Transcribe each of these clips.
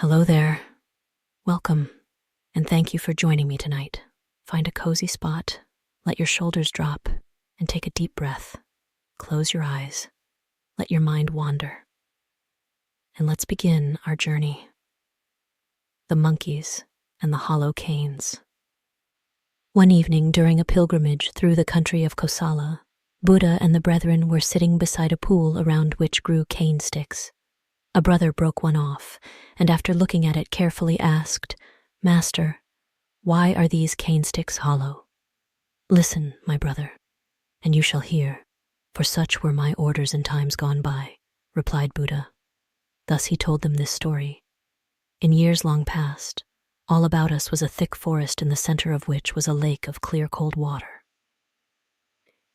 Hello there. Welcome, and thank you for joining me tonight. Find a cozy spot, let your shoulders drop, and take a deep breath. Close your eyes, let your mind wander, and let's begin our journey. The monkeys and the hollow canes. One evening during a pilgrimage through the country of Kosala, Buddha and the brethren were sitting beside a pool around which grew cane sticks. A brother broke one off, and after looking at it carefully asked, "Master, why are these cane sticks hollow?" "Listen, my brother, and you shall hear, for such were my orders in times gone by," replied Buddha. Thus he told them this story. In years long past, all about us was a thick forest in the center of which was a lake of clear cold water.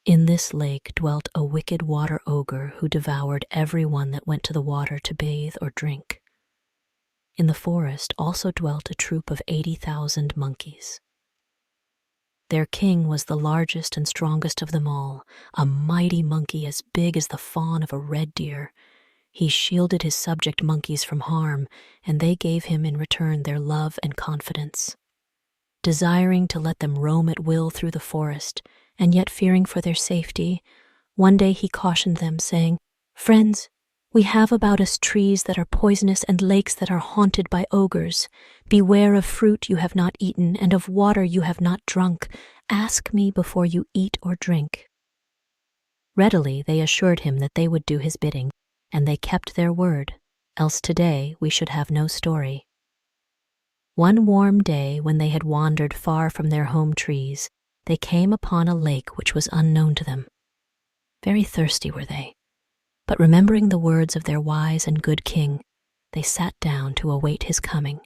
In this lake dwelt a wicked water ogre who devoured everyone that went to the water to bathe or drink. In the forest also dwelt a troop of 80,000 monkeys. Their king was the largest and strongest of them all, a mighty monkey as big as the fawn of a red deer. He shielded his subject monkeys from harm, and they gave him in return their love and confidence. Desiring to let them roam at will through the forest, and yet fearing for their safety, one day he cautioned them, saying, "Friends, we have about us trees that are poisonous and lakes that are haunted by ogres. Beware of fruit you have not eaten and of water you have not drunk. Ask me before you eat or drink." Readily they assured him that they would do his bidding, and they kept their word, else today we should have no story. One warm day, when they had wandered far from their home trees, they came upon a lake which was unknown to them. Very thirsty were they, but remembering the words of their wise and good king, they sat down to await his coming.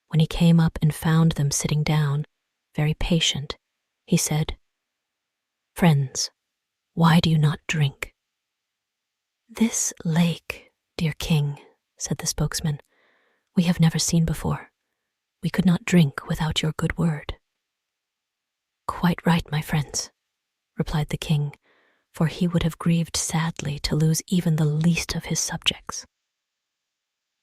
When he came up and found them sitting down, very patient, he said, "Friends, why do you not drink?" "This lake, dear king," said the spokesman, "we have never seen before. We could not drink without your good word." "Quite right, my friends," replied the king, for he would have grieved sadly to lose even the least of his subjects.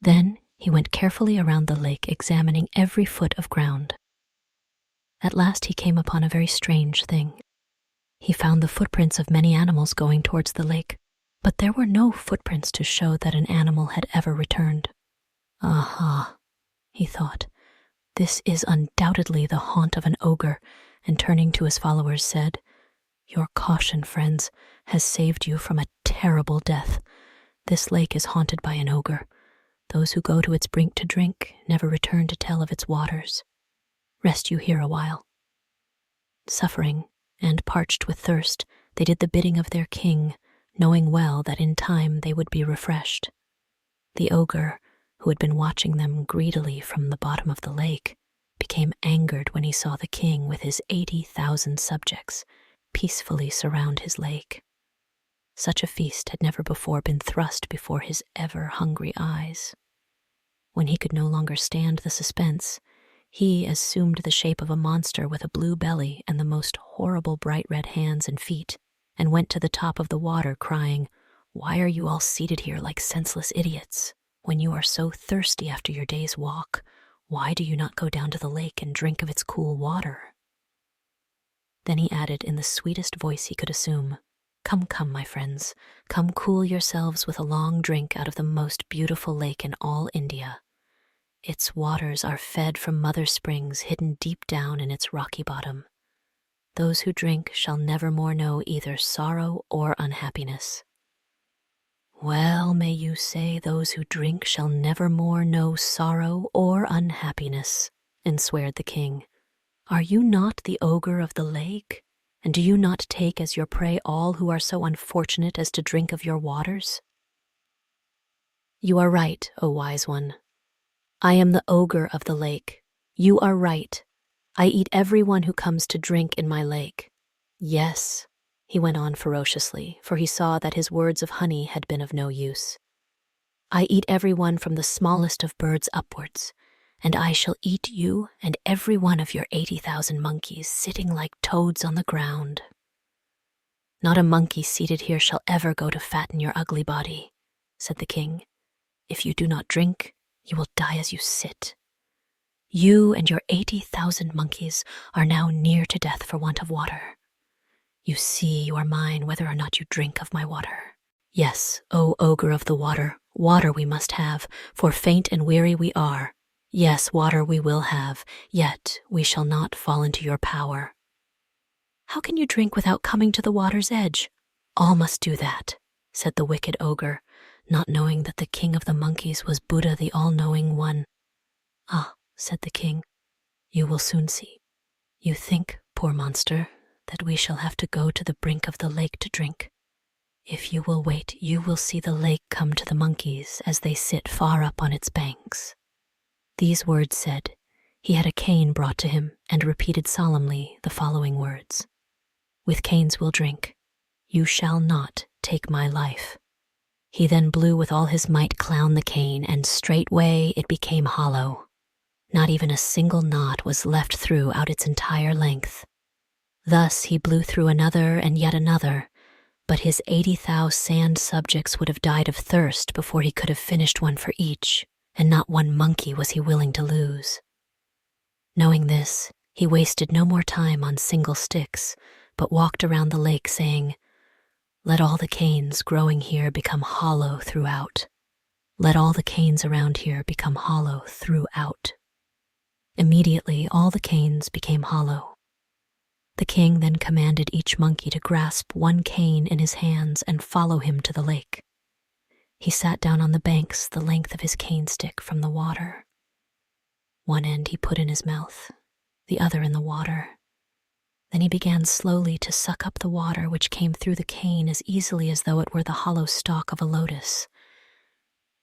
Then he went carefully around the lake, examining every foot of ground. At last he came upon a very strange thing. He found the footprints of many animals going towards the lake, but there were no footprints to show that an animal had ever returned. "Aha," he thought, "this is undoubtedly the haunt of an ogre," and turning to his followers said, "Your caution, friends, has saved you from a terrible death. This lake is haunted by an ogre. Those who go to its brink to drink never return to tell of its waters. Rest you here a while." Suffering and parched with thirst, they did the bidding of their king, knowing well that in time they would be refreshed. The ogre, who had been watching them greedily from the bottom of the lake, became angered when he saw the king with his 80,000 subjects peacefully surround his lake. Such a feast had never before been thrust before his ever-hungry eyes. When he could no longer stand the suspense, he assumed the shape of a monster with a blue belly and the most horrible bright red hands and feet, and went to the top of the water crying, "Why are you all seated here like senseless idiots? When you are so thirsty after your day's walk, why do you not go down to the lake and drink of its cool water?" Then he added in the sweetest voice he could assume, "Come, come, my friends, come cool yourselves with a long drink out of the most beautiful lake in all India. Its waters are fed from mother springs hidden deep down in its rocky bottom. Those who drink shall never more know either sorrow or unhappiness." "Well may you say those who drink shall never more know sorrow or unhappiness," ensweared the king. "Are you not the ogre of the lake? And do you not take as your prey all who are so unfortunate as to drink of your waters?" "You are right, O wise one. I am the ogre of the lake. You are right. I eat everyone who comes to drink in my lake. Yes," he went on ferociously, for he saw that his words of honey had been of no use. "I eat everyone from the smallest of birds upwards, and I shall eat you and every one of your 80,000 monkeys sitting like toads on the ground. Not a monkey seated here shall ever go to fatten your ugly body," said the king. "If you do not drink, You will die as you sit. You and your 80,000 monkeys are now near to death for want of water. You see you are mine whether or not you drink of my water. Yes, O ogre of the water, water we must have, for faint and weary we are. Yes, water we will have, yet we shall not fall into your power. How can you drink without coming to the water's edge? All must do that, said the wicked ogre, not knowing that the king of the monkeys was Buddha, the all-knowing one. Ah, said the king, you will soon see. You think, poor monster, that we shall have to go to the brink of the lake to drink. If you will wait, you will see the lake come to the monkeys as they sit far up on its banks. These words said, he had a cane brought to him and repeated solemnly the following words. With canes we'll drink. You shall not take my life. He then blew with all his might clown the cane, and straightway it became hollow. Not even a single knot was left throughout its entire length. Thus he blew through another and yet another, but his 80,000 sand subjects would have died of thirst before he could have finished one for each, and not one monkey was he willing to lose. Knowing this, he wasted no more time on single sticks, but walked around the lake saying, let all the canes growing here become hollow throughout. Let all the canes around here become hollow throughout. Immediately all the canes became hollow. The king then commanded each monkey to grasp one cane in his hands and follow him to the lake. He sat down on the banks the length of his cane stick from the water. One end he put in his mouth, the other in the water. Then he began slowly to suck up the water which came through the cane as easily as though it were the hollow stalk of a lotus.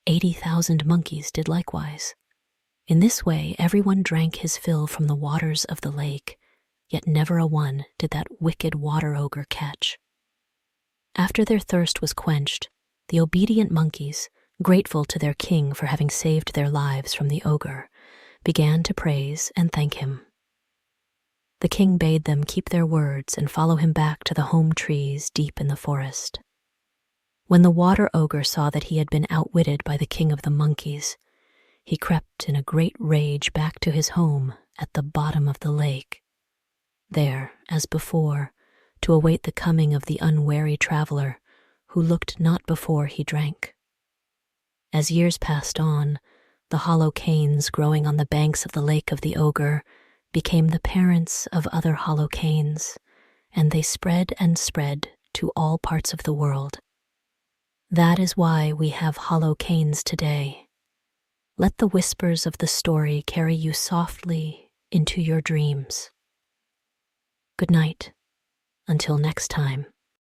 80,000 monkeys did likewise. In this way everyone drank his fill from the waters of the lake, yet never a one did that wicked water ogre catch. After their thirst was quenched, the obedient monkeys, grateful to their king for having saved their lives from the ogre, began to praise and thank him. The king bade them keep their words and follow him back to the home trees deep in the forest. When the water ogre saw that he had been outwitted by the king of the monkeys, he crept in a great rage back to his home at the bottom of the lake. There, as before, to await the coming of the unwary traveler, who looked not before he drank. As years passed on, the hollow canes growing on the banks of the lake of the ogre became the parents of other hollow canes, and they spread and spread to all parts of the world. That is why we have hollow canes today. Let the whispers of the story carry you softly into your dreams. Good night, until next time.